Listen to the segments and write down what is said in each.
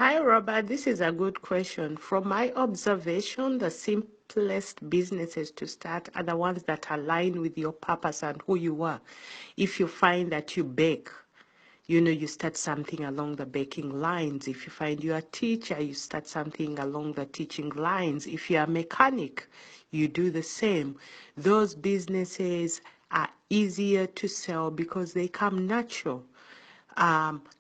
Hi, Robert. This is a good question. From my observation, the simplest businesses to start are the ones that align with your purpose and who you are. If you find that you bake, you start something along the baking lines. If you find you're a teacher, you start something along the teaching lines. If you're a mechanic, you do the same. Those businesses are easier to sell because they come natural.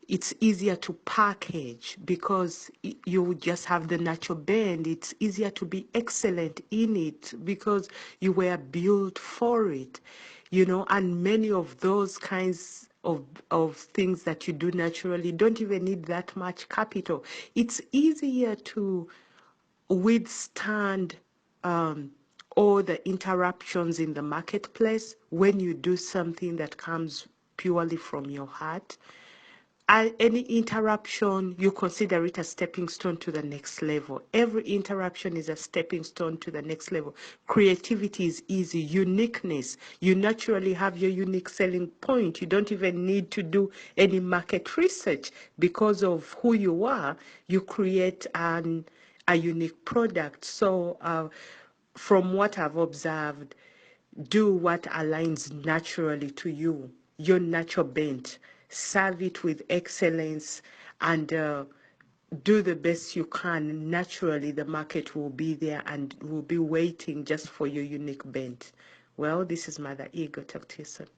It's easier to package because you just have the natural bend. It's easier to be excellent in it because you were built for it, and many of those kinds of things that you do naturally don't even need that much capital. It's easier to withstand all the interruptions in the marketplace when you do something that comes purely from your heart. Any interruption, you consider it a stepping stone to the next level. Every interruption is a stepping stone to the next level. Creativity is easy. Uniqueness, you naturally have your unique selling point. You don't even need to do any market research. Because of who you are, you create a unique product. So from what I've observed, do what aligns naturally to you, your natural bent. Serve it with excellence and do the best you can. Naturally, the market will be there and will be waiting just for your unique bent. Well, this is Mother Ego. Talk to you soon.